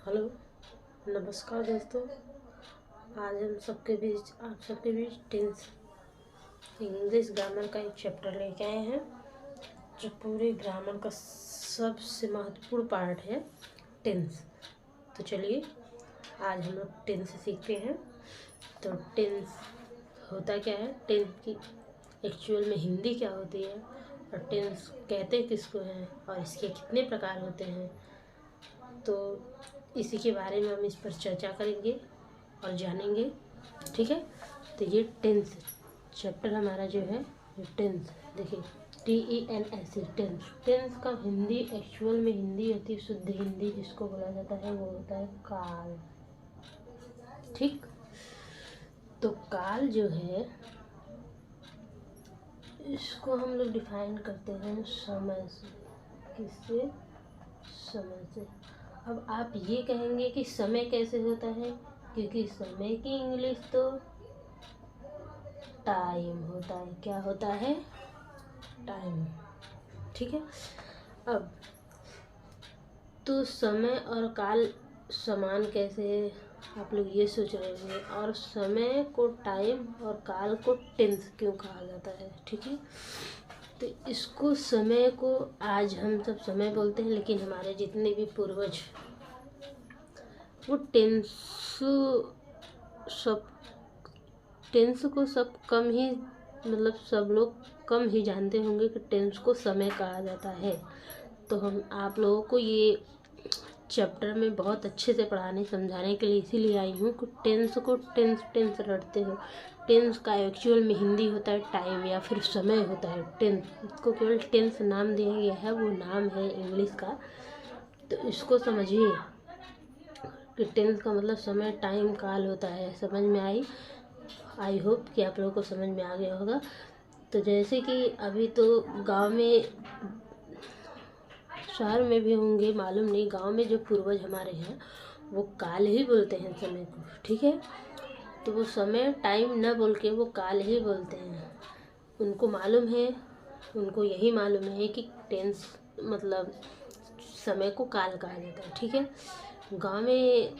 Hello, नमस्कार दोस्तों। आज हम आप सबके बीच टेंस इंग्लिश ग्रामर का एक चैप्टर लेके आए हैं, जो पूरे ग्रामर का सबसे महत्वपूर्ण पार्ट है, टेंस। तो चलिए आज हम लोग टेंस सीखते हैं। तो टेंस होता क्या है, टेंस की एक्चुअल में हिंदी क्या होती है, और टेंस कहते किसको हैं, और इसके कितने प्रकार होते हैं, तो इसी के बारे में हम इस पर चर्चा करेंगे और जानेंगे। ठीक है, तो ये टेंस चैप्टर हमारा जो है, ये टेंस देखिए, TENS, टेंस। टेंस का हिंदी एक्चुअल में हिंदी होती है, शुद्ध हिंदी जिसको बोला जाता है वो होता है काल। ठीक, तो काल जो है इसको हम लोग डिफाइन करते हैं समय से। किससे? समय से। अब आप ये कहेंगे कि समय कैसे होता है, क्योंकि समय की इंग्लिश तो टाइम होता है। क्या होता है? टाइम। ठीक है, अब तो समय और काल समान कैसे है, आप लोग ये सोच रहे होंगे। और समय को टाइम और काल को टेंस क्यों कहा जाता है? ठीक है, तो इसको समय को आज हम सब समय बोलते हैं, लेकिन हमारे जितने भी पूर्वज वो टेंस को सब कम ही, मतलब सब लोग कम ही जानते होंगे कि टेंस को समय कहा जाता है। तो हम आप लोगों को ये चैप्टर में बहुत अच्छे से पढ़ाने समझाने के लिए इसीलिए आई हूँ कि टेंस को टेंस रटते हो। टेंस का एक्चुअल में हिंदी होता है टाइम या फिर समय होता है। टेंस को केवल टेंस नाम दिया गया है, वो नाम है इंग्लिश का। तो इसको समझिए कि टेंस का मतलब समय, टाइम, काल होता है। समझ में आई होप कि आप लोगों को समझ में आ गया होगा। तो जैसे कि अभी तो गांव में, शहर में भी होंगे मालूम नहीं, गांव में जो पूर्वज हमारे हैं वो काल ही बोलते हैं समय को। ठीक है, तो वो समय टाइम न बोल के वो काल ही बोलते हैं। उनको मालूम है, उनको यही मालूम है कि टेंस मतलब समय को काल कहा जाता है। ठीक है, गांव में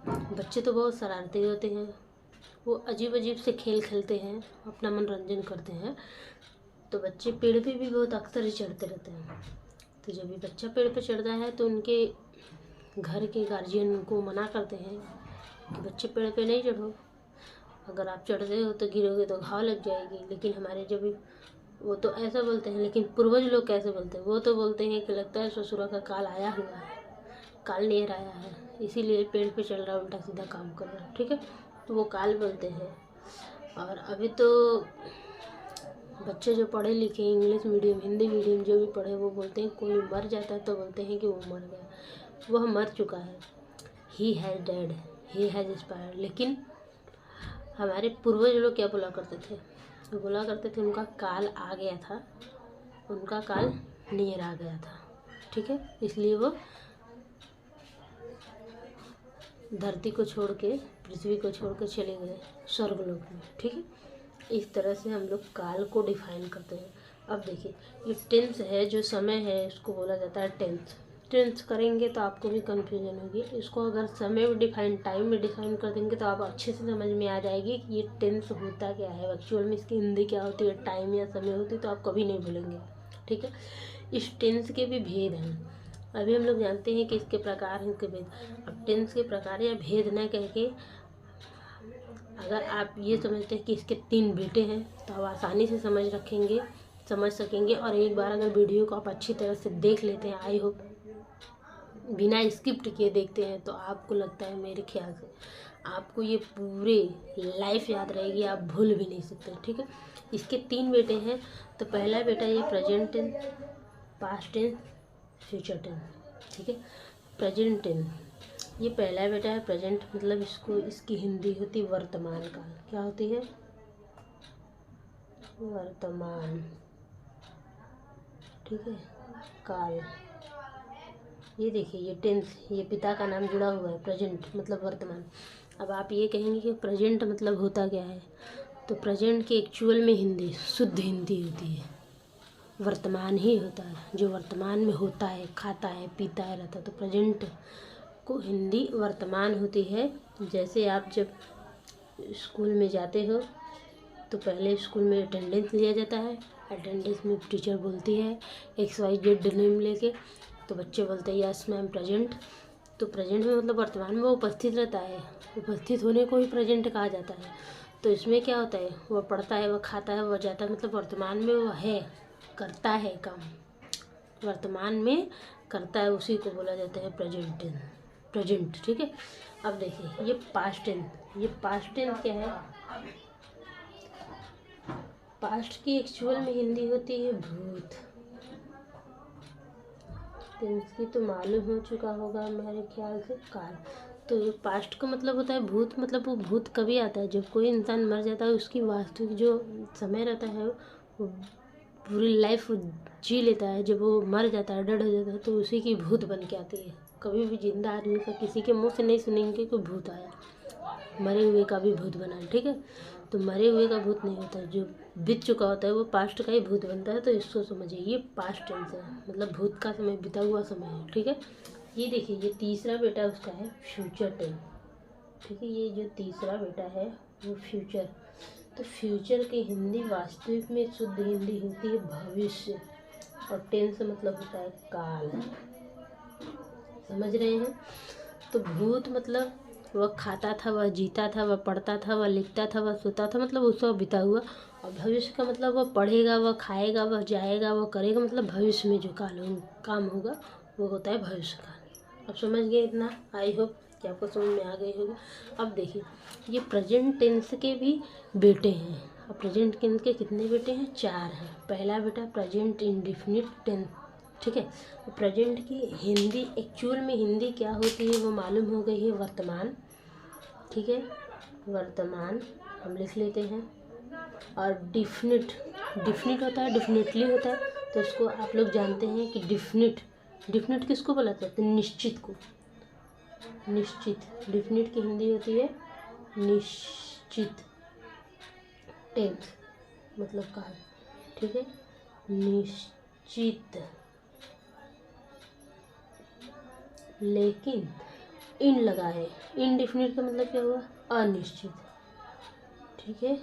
बच्चे तो बहुत शरारती होते हैं, वो अजीब अजीब से खेल खेलते हैं, अपना मनोरंजन करते हैं। तो बच्चे पेड़ पे भी बहुत अक्सर ही चढ़ते रहते हैं। तो जब भी बच्चा पेड़ पे चढ़ता है तो उनके घर के गार्जियन उनको मना करते हैं कि बच्चे पेड़ पे नहीं चढ़ो, अगर आप चढ़ते हो तो गिरोगे तो घाव लग जाएगी। लेकिन हमारे जब भी वो तो ऐसा बोलते हैं, लेकिन पूर्वज लोग कैसे बोलते हैं? वो तो बोलते हैं कि लगता है ससुरा का काल आया हुआ है, काल लेर आया है, इसीलिए पेड़ पे चल रहा है, उल्टा सीधा काम कर रहा है। ठीक है, तो वो काल बोलते हैं। और अभी तो बच्चे जो पढ़े लिखे इंग्लिश मीडियम, हिंदी मीडियम जो भी पढ़े, वो बोलते हैं कोई मर जाता है तो बोलते हैं कि वो मर गया, वह मर चुका है, he has dead, he has expired. लेकिन हमारे पूर्वज लोग क्या बोला करते थे? वो बोला करते थे उनका काल आ गया था, उनका काल नियर आ गया था। ठीक है, इसलिए वो धरती को छोड़ के, पृथ्वी को छोड़ के चले गए स्वर्गलोक में। ठीक है, इस तरह से हम लोग काल को डिफाइन करते हैं। अब देखिए, ये टेंस है, जो समय है इसको बोला जाता है टेंस। टेंस करेंगे तो आपको भी कन्फ्यूजन होगी। इसको अगर समय में डिफाइन, टाइम में डिफाइन कर देंगे तो आप अच्छे से समझ में आ जाएगी कि ये टेंस होता क्या है, एक्चुअल में इसकी हिंदी क्या होती है, टाइम या समय होती है, तो आप कभी नहीं भूलेंगे। ठीक है, इस टेंस के भी भेद हैं। अभी हम लोग जानते हैं कि इसके प्रकार हैं, इसके भेद। अब टेंस के प्रकार या भेद न कह के, अगर आप ये समझते हैं कि इसके 3 बेटे हैं तो आप आसानी से समझ सकेंगे। और एक बार अगर वीडियो को आप अच्छी तरह से देख लेते हैं, आई होप बिना स्किप्ट किए देखते हैं, तो आपको लगता है, मेरे ख्याल से आपको ये पूरे लाइफ याद रहेगी, आप भूल भी नहीं सकते। ठीक है, इसके 3 बेटे हैं। तो पहला बेटा ये present tense, past tense, future tense. ठीक है, प्रेजेंट टेंस ये पहला बेटा है। प्रेजेंट मतलब इसकी हिंदी होती वर्तमान काल। क्या होती है? वर्तमान। ठीक है, काल। ये देखिए, ये टेंस, ये पिता का नाम जुड़ा हुआ है, प्रेजेंट मतलब वर्तमान। अब आप ये कहेंगे कि प्रेजेंट मतलब होता क्या है? तो प्रेजेंट की एक्चुअल में हिंदी, शुद्ध हिंदी होती है। वर्तमान ही होता है, जो वर्तमान में होता है, खाता है, पीता है, रहता है। तो प्रेजेंट को हिंदी वर्तमान होती है। जैसे आप जब स्कूल में जाते हो तो पहले स्कूल में अटेंडेंस लिया जाता है। अटेंडेंस में टीचर बोलती है XYZ नेम लेके, तो बच्चे बोलते हैं यस मैम प्रेजेंट। तो प्रेजेंट में मतलब वर्तमान में वो उपस्थित रहता है, उपस्थित होने को ही प्रेजेंट कहा जाता है। तो इसमें क्या होता है, वह पढ़ता है, वह खाता है, वह जाता है, मतलब वर्तमान में वो है, करता है काम, वर्तमान में करता है, उसी को बोला जाता है प्रेजेंट टेंस, प्रेजेंट। ठीक है। अब देखिए ये पास्ट टेंस, ये पास्ट टेंस क्या है, पास्ट की एक्चुअल में हिंदी होती है भूत। टेंस की तो मालूम हो चुका होगा मेरे ख्याल से, काल। तो पास्ट का मतलब होता है भूत, मतलब वो भूत कभी आता है जब कोई इंसान मर जाता है, उसकी वास्तविक जो समय रहता है वो पूरी लाइफ जी लेता है, जब वो मर जाता है, डेड हो जाता है, तो उसी की भूत बन के आती है। कभी भी जिंदा आदमी का किसी के मुंह से नहीं सुनेंगे कि भूत आया, मरे हुए का भी भूत बना है। ठीक है। तो मरे हुए का भूत नहीं होता, जो बीत चुका होता है वो पास्ट का ही भूत बनता है। तो इसको समझिए, ये पास्ट टेंस है, मतलब भूत का समय, बीता हुआ समय है। ठीक है। ये देखिए, ये तीसरा बेटा उसका है फ्यूचर टेंस। ठीक है। ये जो तीसरा बेटा है वो फ्यूचर। तो फ्यूचर की हिंदी वास्तविक में शुद्ध हिंदी होती है भविष्य, और टेंस मतलब होता है काल। समझ रहे हैं। तो भूत मतलब वह खाता था, वह जीता था, वह पढ़ता था, वह लिखता था, वह सोता था, मतलब उसका बीता हुआ। और भविष्य का मतलब वह पढ़ेगा, वह खाएगा, वह जाएगा, वह करेगा, मतलब भविष्य में जो काम होगा वो होता है भविष्य काल। अब समझ गए इतना, आई होप कि आपको समझ में आ गई होगी। अब देखिए, ये प्रेजेंट टेंस के भी बेटे हैं। अब प्रेजेंट टेंस के कितने बेटे हैं, 4 हैं। पहला बेटा प्रेजेंट इंडेफिनिट टेंस। ठीक है। तो प्रेजेंट की हिंदी एक्चुअल में हिंदी क्या होती है वो मालूम हो गई है, वर्तमान। ठीक है। वर्तमान हम लिख लेते हैं। और डिफिनिट, डिफिनिट होता है, डिफिनिटली होता है। तो इसको आप लोग जानते हैं कि डिफिनिट, डिफिनिट किसको बोला जाता है, निश्चित को, निश्चित। डिफिनिट की हिंदी होती है निश्चित टेंस, मतलब काल। ठीक है। निश्चित, लेकिन इन लगा है, इनडिफिनिट का मतलब क्या हुआ, अनिश्चित। ठीक है।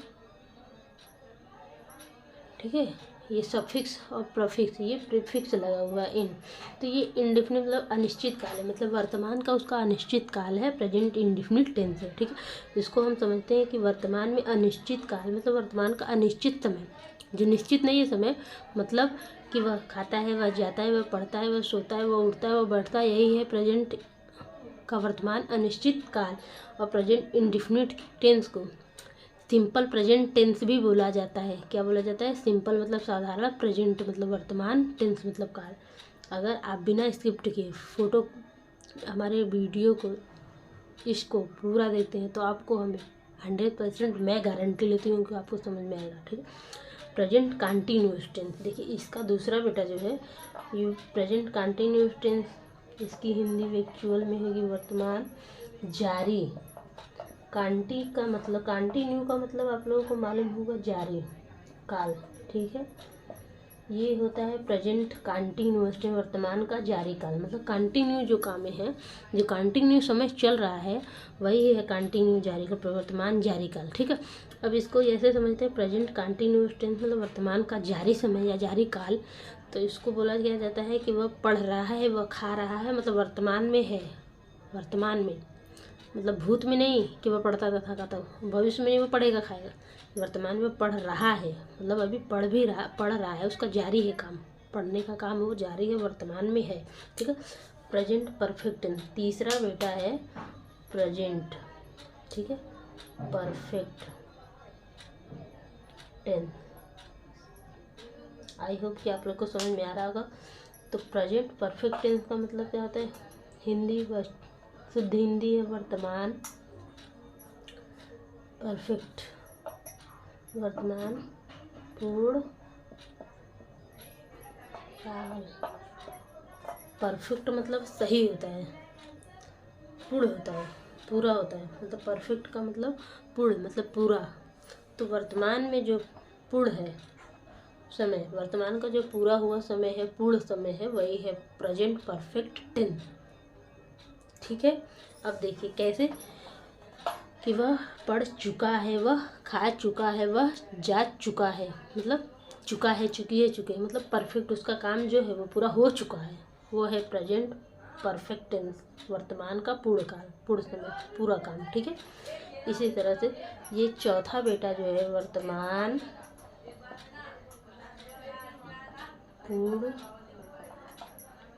ठीक है। ये सफिक्स और प्रफिक्स, ये प्रीफिक्स लगा हुआ है इन। तो ये इंडिफिनिट मतलब अनिश्चित काल है, मतलब वर्तमान का उसका अनिश्चित काल है, प्रेजेंट इंडिफिनिट टेंस है। ठीक है। इसको हम समझते हैं कि वर्तमान में अनिश्चित काल, मतलब वर्तमान का अनिश्चित समय, जो निश्चित नहीं है समय, मतलब कि वह खाता है, वह जाता है, वह पढ़ता है, वह सोता है, वह उठता है, वह बैठता है, यही है प्रेजेंट का वर्तमान अनिश्चित काल। और प्रेजेंट इंडिफिनिट टेंस को सिंपल प्रेजेंट टेंस भी बोला जाता है। क्या बोला जाता है, सिंपल मतलब साधारण, प्रेजेंट मतलब वर्तमान, टेंस मतलब काल। अगर आप बिना स्क्रिप्ट के फोटो हमारे वीडियो को इसको पूरा देखते हैं तो आपको हमें 100% मैं गारंटी लेती हूँ कि आपको समझ में आएगा। ठीक है। प्रेजेंट कंटिन्यूअस टेंस, देखिए इसका दूसरा बेटा जो है ये प्रेजेंट कंटिन्यूअस टेंस, इसकी हिंदी एक्चुअल में होगी वर्तमान जारी। कांटी का मतलब, कंटिन्यू का मतलब आप लोगों को मालूम होगा, जारी काल। ठीक है। ये होता है प्रेजेंट कंटिन्यूअस टेंस, वर्तमान का जारी काल, मतलब कंटिन्यू जो काम है, जो कंटिन्यू समय चल रहा है वही है कंटिन्यू जारी का, वर्तमान जारी काल। ठीक है। अब इसको ऐसे समझते हैं, प्रेजेंट कंटिन्यूअस टेंस मतलब वर्तमान का जारी समय या जारी काल। तो इसको बोला गया जाता है कि वह पढ़ रहा है, वह खा रहा है, मतलब वर्तमान में है, वर्तमान में, मतलब भूत में नहीं कि वह पढ़ता था खाता, भविष्य में नहीं वो पढ़ेगा खाएगा, वर्तमान में पढ़ रहा है, मतलब अभी पढ़ रहा है, उसका जारी है काम, पढ़ने का काम वो जारी है, वर्तमान में है। ठीक है। प्रेजेंट परफेक्ट टेंस, तीसरा बेटा है प्रेजेंट। ठीक है। परफेक्ट टेंस, आई होप कि आप लोग को समझ में आ रहा होगा। तो प्रेजेंट परफेक्ट टेंस का मतलब क्या होता है, हिंदी शुद्ध हिंदी है वर्तमान परफेक्ट, वर्तमान पूर्ण काल। परफेक्ट मतलब सही होता है, पूर्ण होता है, पूरा होता है, मतलब परफेक्ट का मतलब पूर्ण मतलब पूरा। तो वर्तमान में जो पूर्ण है, समय, वर्तमान का जो पूरा हुआ समय है, पूर्ण समय है, वही है प्रेजेंट परफेक्ट टेंस। ठीक है, अब देखिए कैसे कि वह पढ़ चुका है, वह खा चुका है, वह जा चुका है, मतलब चुका है, चुकी है, चुके, मतलब परफेक्ट उसका काम जो है वो पूरा हो चुका है, वो है प्रेजेंट परफेक्ट टेंस, वर्तमान का पूर्ण काल, पूर्ण समय, पूरा काम। ठीक है, इसी तरह से ये चौथा बेटा जो है वर्तमान पूर्ण,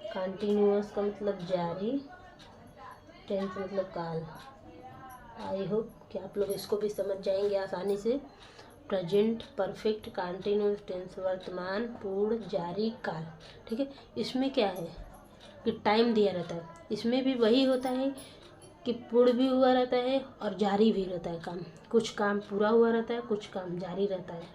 कंटिन्यूअस का मतलब जारी, टेंस मतलब काल। आई होप कि आप लोग इसको भी समझ जाएंगे आसानी से। प्रेजेंट परफेक्ट कंटिन्यूअस टेंस, वर्तमान पूर्ण जारी काल। ठीक है, इसमें क्या है कि टाइम दिया रहता है, इसमें भी वही होता है कि पूर्ण भी हुआ रहता है और जारी भी रहता है काम, कुछ काम पूरा हुआ रहता है, कुछ काम जारी रहता है,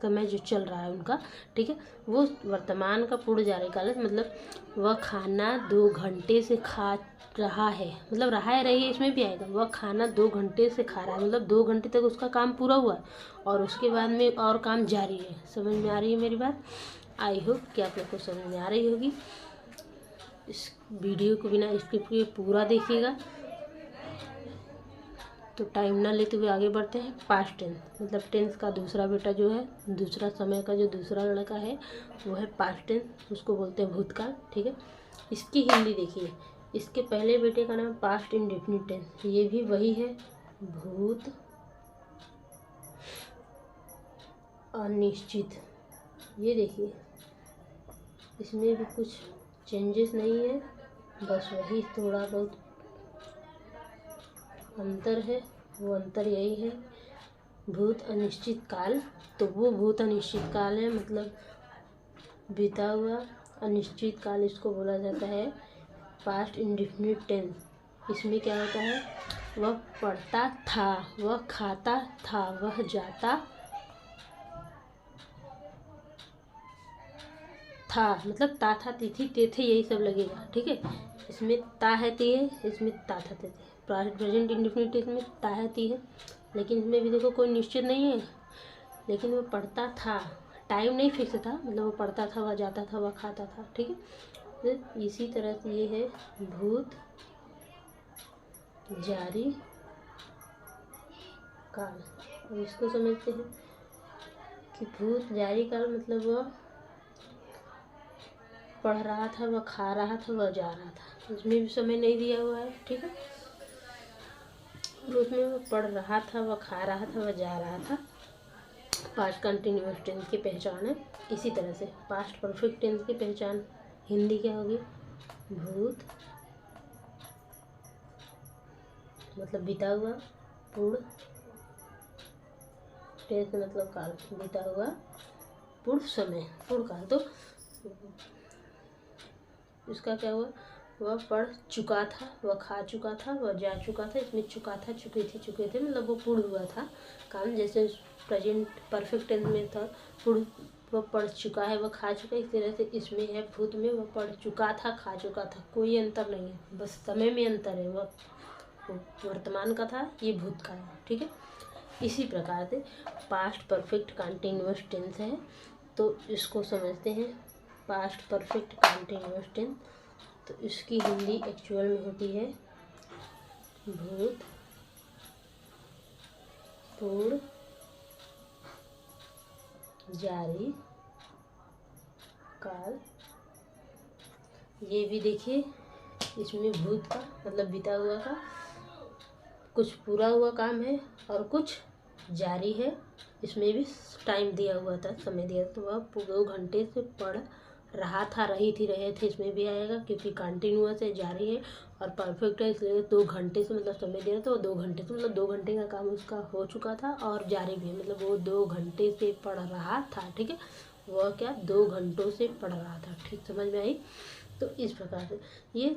समय जो चल रहा है उनका। ठीक है, वो वर्तमान का पूर्ण जारी काल है, मतलब वह खाना 2 घंटे से खा रहा है, मतलब रहा है, रही है, इसमें भी आएगा, वह खाना 2 घंटे से खा रहा है, मतलब 2 घंटे तक उसका काम पूरा हुआ और उसके बाद में और काम जारी है। समझ में आ रही है मेरी बात? आई होप कि आप लोग को समझ में आ रही होगी। इस वीडियो को बिना स्किप किए पूरा देखिएगा। तो टाइम ना लेते हुए आगे बढ़ते हैं। पास्ट टेंस, मतलब टेंस का दूसरा बेटा जो है, दूसरा समय का जो दूसरा लड़का है वो है पास्ट टेंस, उसको बोलते हैं भूतकाल। ठीक है, इसकी हिंदी देखिए, इसके पहले बेटे का नाम पास्ट इंडेफिनिट टेंस, ये भी वही है, भूत अनिश्चित। ये देखिए, इसमें भी कुछ चेंजेस नहीं है, बस वही थोड़ा बहुत अंतर है, वो अंतर यही है, भूत अनिश्चित काल। तो वो भूत अनिश्चित काल है, मतलब बीता हुआ अनिश्चित काल, इसको बोला जाता है पास्ट इंडेफिनिट टेंस। इसमें क्या होता है, वह पढ़ता था, वह खाता था, वह जाता था, मतलब ता था तिथि ते थे यही सब लगेगा। ठीक है, इसमें ता है ती है, इसमें ता था ते थे। प्रेजेंट इंडेफिनिट इसमें ता है ती है, लेकिन इसमें भी देखो कोई निश्चित नहीं है, लेकिन वो पढ़ता था, टाइम नहीं फिक्स था, मतलब वो पढ़ता था, वह जाता था, वह खाता था। ठीक है, तो इसी तरह से ये है भूत जारी काल। अब इसको समझते हैं कि भूत जारी काल मतलब वह पढ़ रहा था, वह खा रहा था, वह जा रहा था, उसमें भी समय नहीं दिया हुआ है। ठीक है, और उसमें वह पढ़ रहा था, वह खा रहा था, वह जा रहा था। पास्ट कंटिन्यूअस टेंस की पहचान है। इसी तरह से पास्ट परफेक्ट टेंस की पहचान हिंदी क्या होगी, भूत मतलब बीता हुआ, पूर्ण टेंस मतलब काल, बीता हुआ पूर्ण समय, पूर्ण काल। तो इसका क्या हुआ, वह पढ़ चुका था, वह खा चुका था, वह जा चुका था, इसमें चुका था, चुके थे, मतलब वो पूर्ण हुआ था काम। जैसे प्रेजेंट परफेक्ट टेंस में था पूर्ण, वह पढ़ चुका है, वह खा चुका है, इस तरह से इसमें है भूत में वह पढ़ चुका था, खा चुका था, कोई अंतर नहीं है, बस समय में अंतर है, वह वर्तमान का था, ये भूत का है। ठीक है, इसी प्रकार से पास्ट परफेक्ट कंटिन्यूअस टेंस है, तो इसको समझते हैं। पास्ट परफेक्ट कंटिन्यूअस टेंस, तो इसकी हिंदी एक्चुअल में होती है भूत पूर्ण जारी काल। ये भी देखिए, इसमें भूत का मतलब बीता हुआ का, कुछ पूरा हुआ काम है और कुछ जारी है, इसमें भी टाइम दिया हुआ था, समय दिया, तो वह 2 घंटे से पढ़ रहा था, रही थी, रहे थे, इसमें भी आएगा क्योंकि कंटिन्यूअस है, जारी है और परफेक्ट है, इसलिए 2 घंटे से मतलब समय दिया, तो 2 घंटे से मतलब 2 घंटे का काम उसका हो चुका था और जारी भी है, मतलब वो 2 घंटे से पढ़ रहा था। ठीक है, वह क्या 2 घंटों से पढ़ रहा था। ठीक, समझ में आई? तो इस प्रकार से ये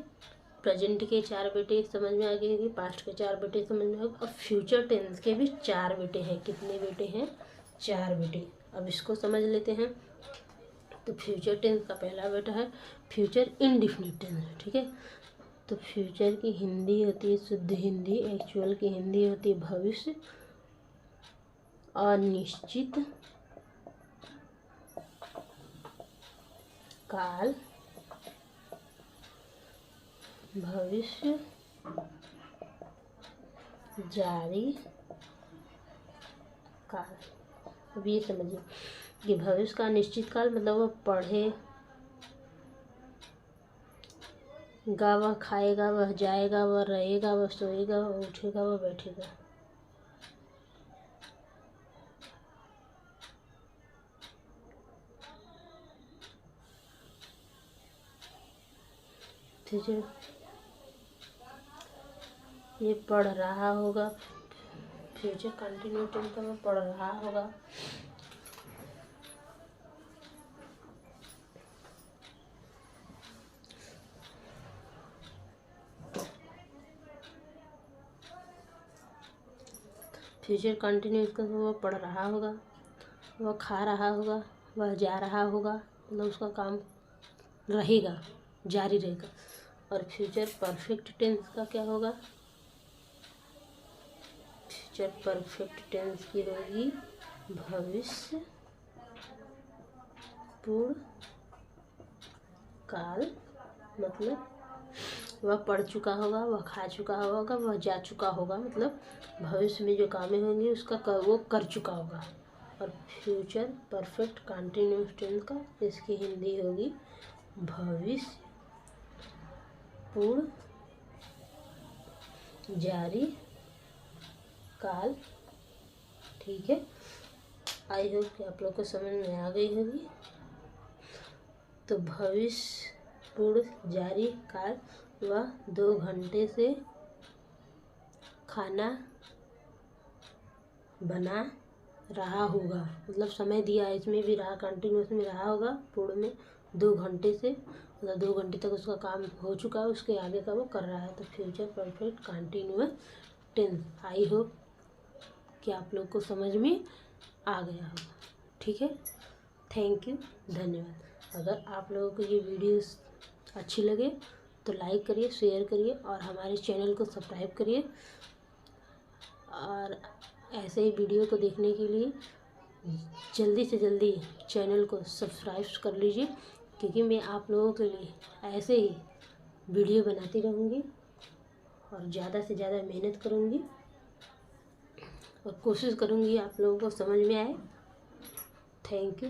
प्रेजेंट के 4 बेटे समझ में आ गए कि पास्ट के 4 बेटे समझ में आ गए। अब फ्यूचर टेंस के भी 4 बेटे हैं। कितने बेटे हैं? 4 बेटे। अब इसको समझ लेते हैं। तो फ्यूचर टेंस का पहला बेटा है फ्यूचर इंडेफिनिट टेंस। ठीक है, तो फ्यूचर की हिंदी होती है शुद्ध हिंदी, एक्चुअल की हिंदी होती है भविष्य, अनिश्चित काल, भविष्य, जारी काल। अब ये समझिए कि भविष्य का अनिश्चित काल मतलब वह पढ़ेगा, वह खाएगा, वह जाएगा, वह रहेगा, वह सोएगा, वह उठेगा, वह बैठेगा। ठीक है, ये पढ़ रहा होगा, फ्यूचर कंटिन्यूस टेंस का मैं पढ़ रहा होगा। फ्यूचर कंटिन्यूस का वह पढ़ रहा होगा, वह खा रहा होगा, वह जा रहा होगा, मतलब उसका काम रहेगा, जारी रहेगा। और फ्यूचर परफेक्ट टेंस का क्या होगा? फ्यूचर परफेक्ट टेंस की होगी भविष्य पूर्ण काल, मतलब वह पढ़ चुका होगा, वह खा चुका होगा, वह जा चुका होगा, मतलब भविष्य में जो कामें होंगी उसका वो कर चुका होगा। और फ्यूचर परफेक्ट कंटिन्यूस टेंस का इसकी हिंदी होगी भविष्य पूर्ण जारी काल। ठीक है, आई होप कि आप लोग को समझ में आ गई होगी। तो भविष्य पूर्ण जारी काल, वह 2 घंटे से खाना बना रहा होगा, मतलब समय दिया है, इसमें भी रहा, कंटिन्यूस में रहा होगा, पूर्ण में 2 घंटे से, मतलब 2 घंटे तक उसका काम हो चुका है, उसके आगे का वो कर रहा है। तो future perfect continuous tense. I hope कि आप लोग को समझ में आ गया होगा। ठीक है, थैंक यू, धन्यवाद। अगर आप लोगों को ये वीडियोस अच्छी लगे तो लाइक करिए, शेयर करिए और हमारे चैनल को सब्सक्राइब करिए। और ऐसे ही वीडियो को देखने के लिए जल्दी से जल्दी चैनल को सब्सक्राइब कर लीजिए, क्योंकि मैं आप लोगों के लिए ऐसे ही वीडियो बनाती रहूँगी और ज़्यादा से ज़्यादा मेहनत करूँगी और कोशिश करूँगी आप लोगों को समझ में आए। Thank you.